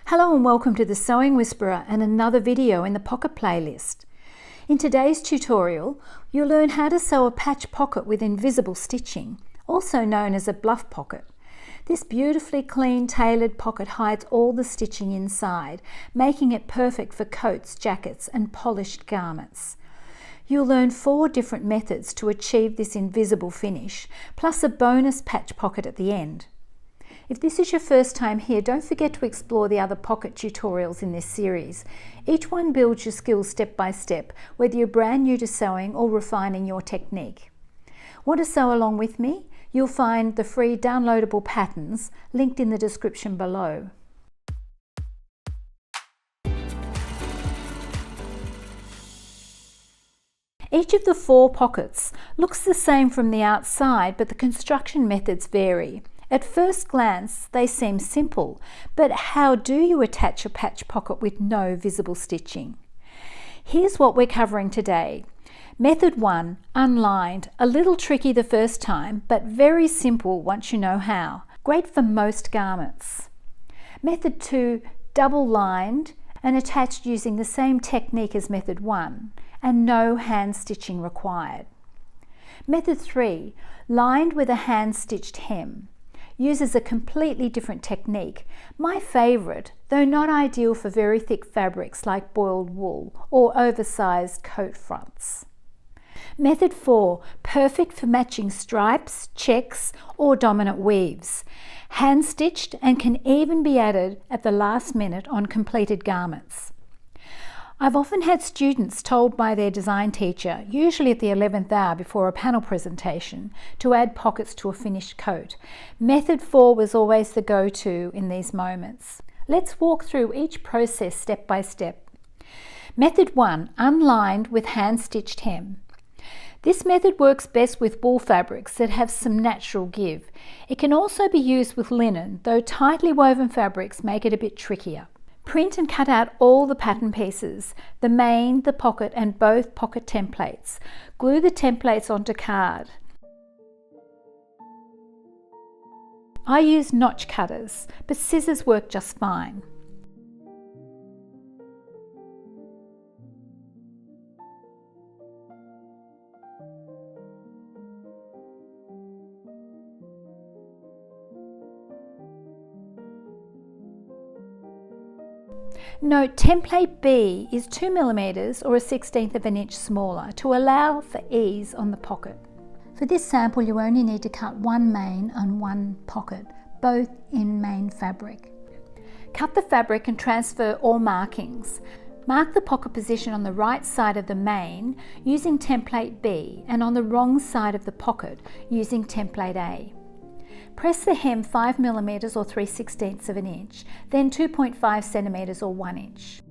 Hello and welcome to the Sewing Whisperer and another video in the pocket playlist. In today's tutorial, you'll learn how to sew a patch pocket with invisible stitching, also known as a bluff pocket. This beautifully clean tailored pocket hides all the stitching inside, making it perfect for coats, jackets and polished garments. You'll learn 4 different methods to achieve this invisible finish, plus a bonus patch pocket at the end. If this is your first time here, don't forget to explore the other pocket tutorials in this series. Each one builds your skills step by step, whether you're brand new to sewing or refining your technique. Want to sew along with me? You'll find the free downloadable patterns linked in the description below. Each of the 4 pockets looks the same from the outside, but the construction methods vary. At first glance, they seem simple, but how do you attach a patch pocket with no visible stitching? Here's what we're covering today. Method 1, unlined, a little tricky the first time, but very simple once you know how. Great for most garments. Method 2, double lined and attached using the same technique as method 1, and no hand stitching required. Method 3, lined with a hand stitched hem. Uses a completely different technique. My favourite, though not ideal for very thick fabrics like boiled wool or oversized coat fronts. Method 4, perfect for matching stripes, checks or dominant weaves. Hand stitched and can even be added at the last minute on completed garments. I've often had students told by their design teacher, usually at the 11th hour before a panel presentation, to add pockets to a finished coat. Method 4 was always the go-to in these moments. Let's walk through each process step by step. Method 1, unlined with hand-stitched hem. This method works best with wool fabrics that have some natural give. It can also be used with linen, though tightly woven fabrics make it a bit trickier. Print and cut out all the pattern pieces, the main, the pocket and both pocket templates. Glue the templates onto card. I use notch cutters, but scissors work just fine. Note, template B is 2 mm or a 1/16 of an inch smaller to allow for ease on the pocket. For this sample, you only need to cut one main and one pocket, both in main fabric. Cut the fabric and transfer all markings. Mark the pocket position on the right side of the main using template B and on the wrong side of the pocket using template A. Press the hem 5 mm or 3/16 of an inch, then 2.5 cm or 1 inch.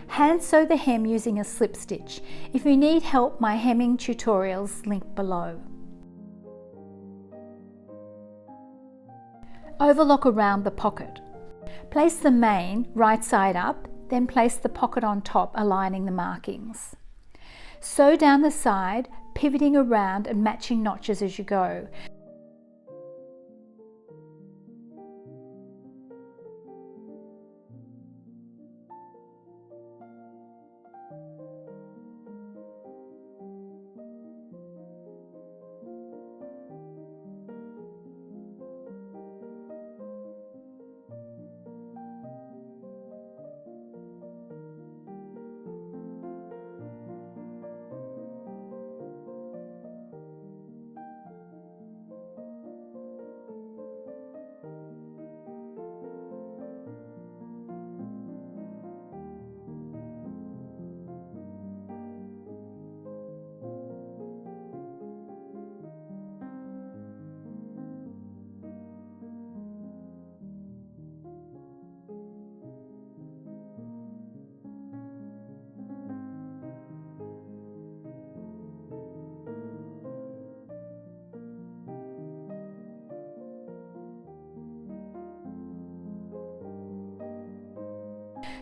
Hand sew the hem using a slip stitch. If you need help, my hemming tutorials linked below. Overlock around the pocket. Place the main right side up, then place the pocket on top, aligning the markings. Sew down the side, pivoting around and matching notches as you go.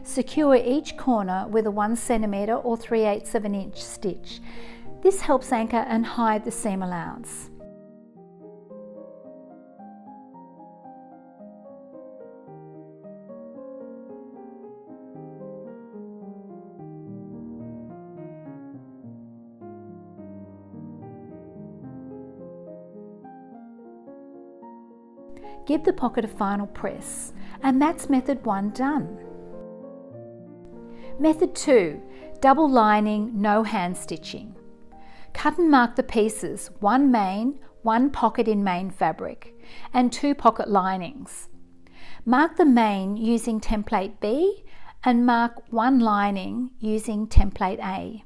Secure each corner with a 1 cm or 3/8 of an inch stitch. This helps anchor and hide the seam allowance. Give the pocket a final press, and that's method 1 done. Method 2, double lining, no hand stitching. Cut and mark the pieces, 1 main, 1 pocket in main fabric, and 2 pocket linings. Mark the main using template B and mark 1 lining using template A.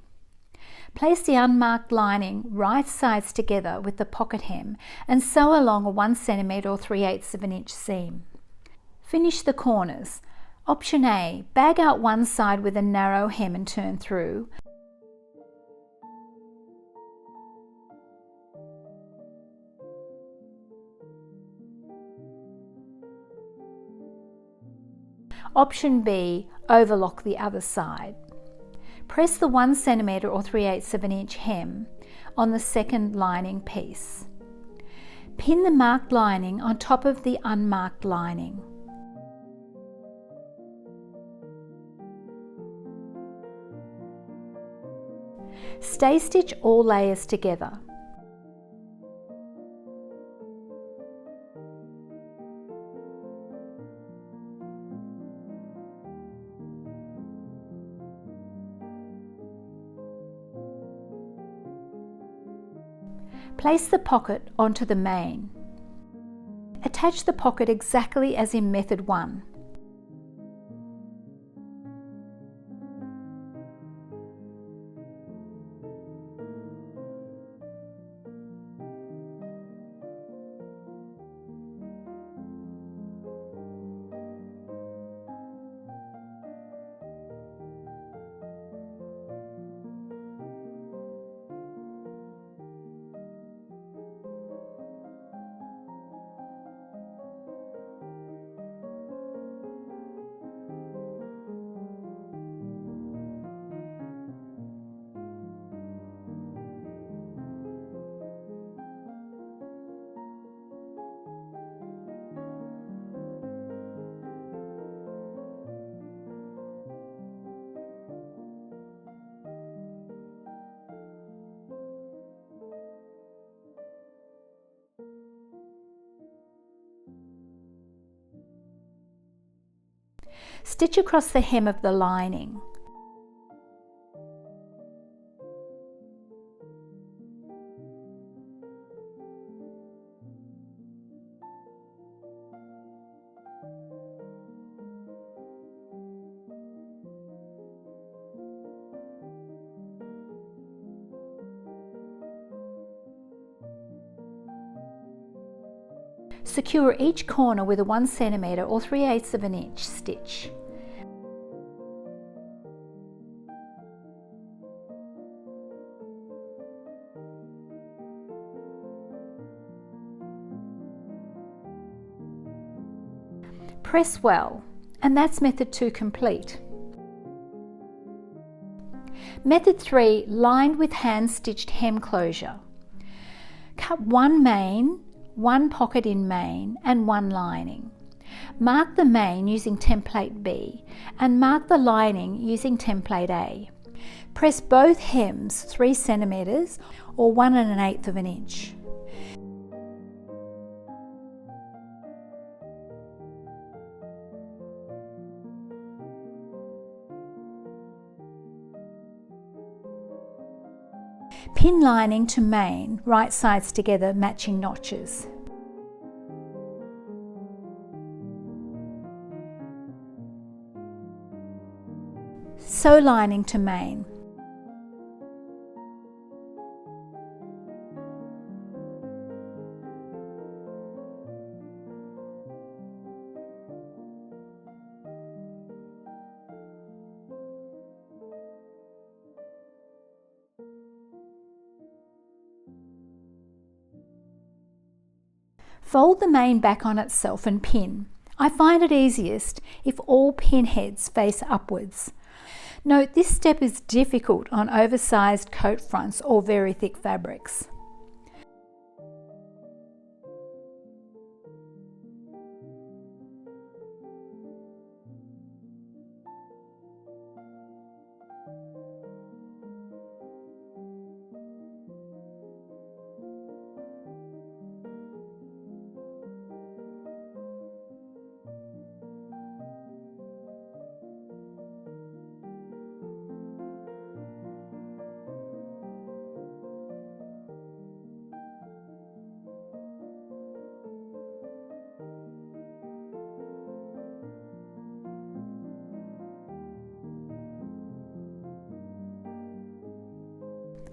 Place the unmarked lining right sides together with the pocket hem and sew along a 1 cm or 3/8 of an inch seam. Finish the corners. Option A, bag out one side with a narrow hem and turn through. Option B, overlock the other side. Press the 1 cm or 3/8 of an inch hem on the second lining piece. Pin the marked lining on top of the unmarked lining. Stay stitch all layers together. Place the pocket onto the main. Attach the pocket exactly as in method 1. Stitch across the hem of the lining. Secure each corner with a 1 cm or 3/8 of an inch stitch. Press well, and that's method 2 complete. Method 3, lined with hand stitched hem closure. Cut 1 main, 1 pocket in main and 1 lining. Mark the main using template B and mark the lining using template A. Press both hems 3 cm or 1 1/8 of an inch. Pin lining to main, right sides together, matching notches. Sew lining to main. Fold the main back on itself and pin. I find it easiest if all pin heads face upwards. Note this step is difficult on oversized coat fronts or very thick fabrics.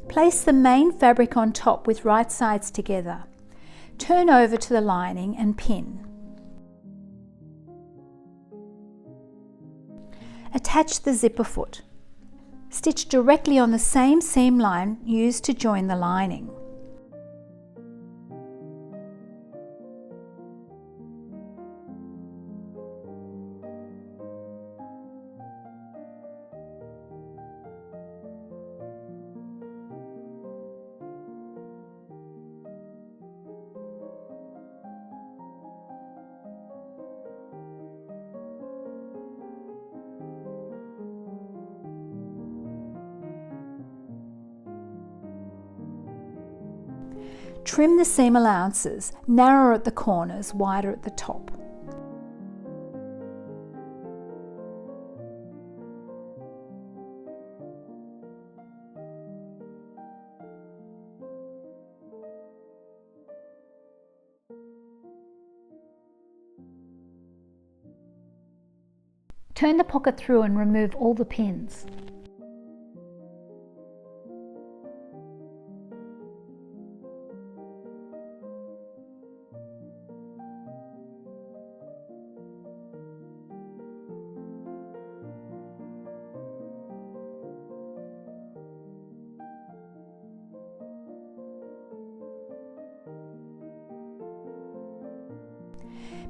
Place the main fabric on top with right sides together. Turn over to the lining and pin. Attach the zipper foot. Stitch directly on the same seam line used to join the lining. Trim the seam allowances, narrower at the corners, wider at the top. Turn the pocket through and remove all the pins.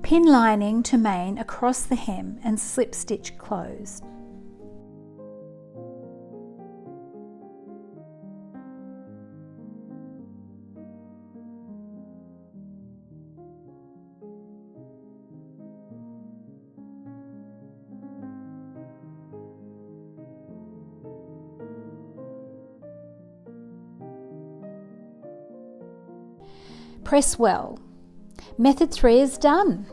Pin lining to main across the hem and slip stitch closed. Press well. Method 3 is done.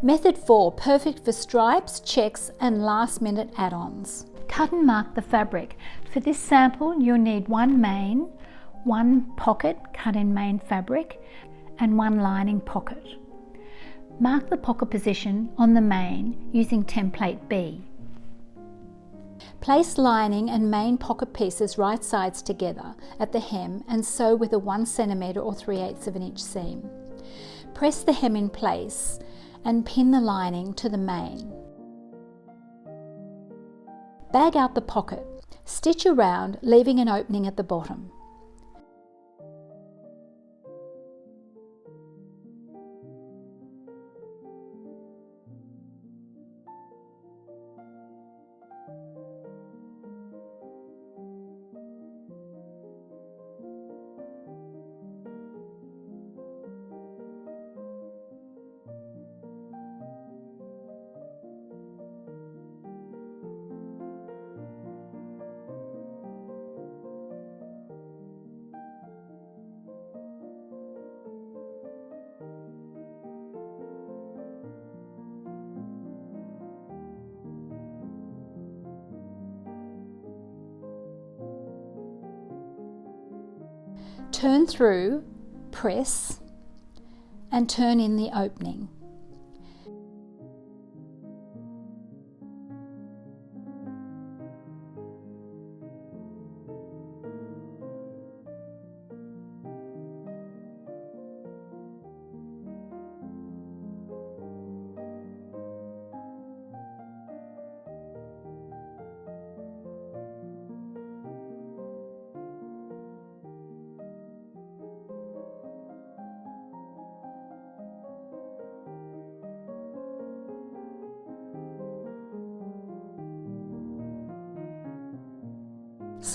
Method 4, perfect for stripes, checks and last minute add-ons. Cut and mark the fabric. For this sample you'll need one main, one pocket cut in main fabric and one lining pocket. Mark the pocket position on the main using template B. Place lining and main pocket pieces right sides together at the hem and sew with a 1 cm or 3/8 of an inch seam. Press the hem in place and pin the lining to the main. Bag out the pocket. Stitch around, leaving an opening at the bottom. Turn through, press and turn in the opening.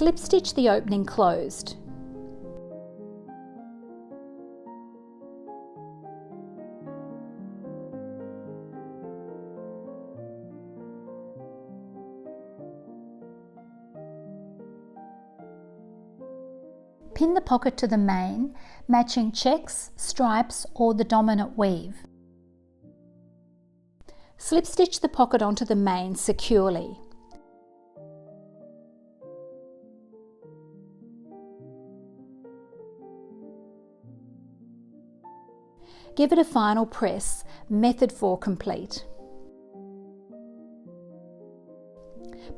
Slip stitch the opening closed. Pin the pocket to the main, matching checks, stripes or the dominant weave. Slip stitch the pocket onto the main securely. Give it a final press, method 4 complete.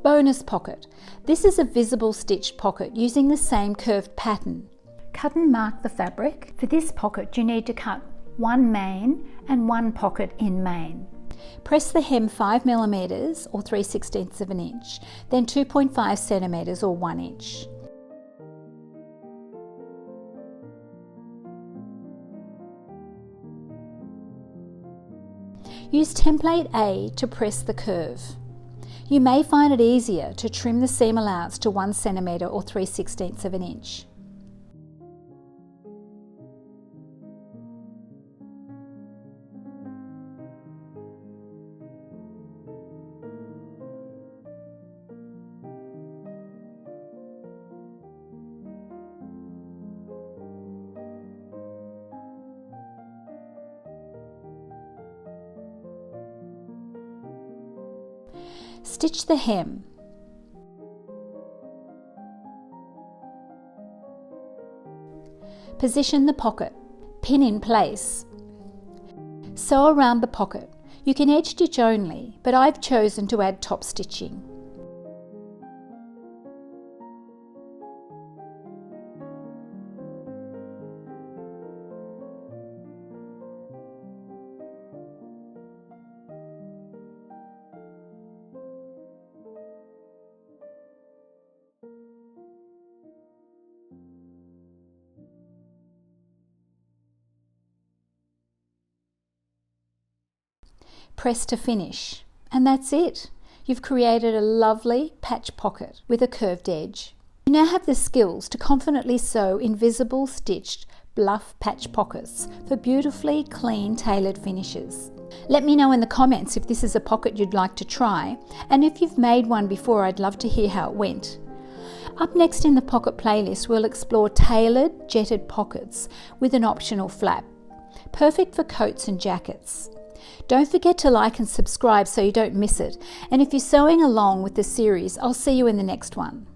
Bonus pocket. This is a visible stitched pocket using the same curved pattern. Cut and mark the fabric. For this pocket you need to cut one main and one pocket in main. Press the hem 5mm or 3/16 of an inch, then 2.5 centimeters or 1 inch. Use template A to press the curve. You may find it easier to trim the seam allowance to 1 centimeter or 3/16 of an inch. Stitch the hem. Position the pocket. Pin in place. Sew around the pocket. You can edge stitch only, but I've chosen to add top stitching. Press to finish, and that's it. You've created a lovely patch pocket with a curved edge. You now have the skills to confidently sew invisible stitched Bluff patch pockets for beautifully clean tailored finishes. Let me know in the comments if this is a pocket you'd like to try, and if you've made one before, I'd love to hear how it went. Up next in the pocket playlist, we'll explore tailored jetted pockets with an optional flap, perfect for coats and jackets. Don't forget to like and subscribe so you don't miss it. And if you're sewing along with the series, I'll see you in the next one.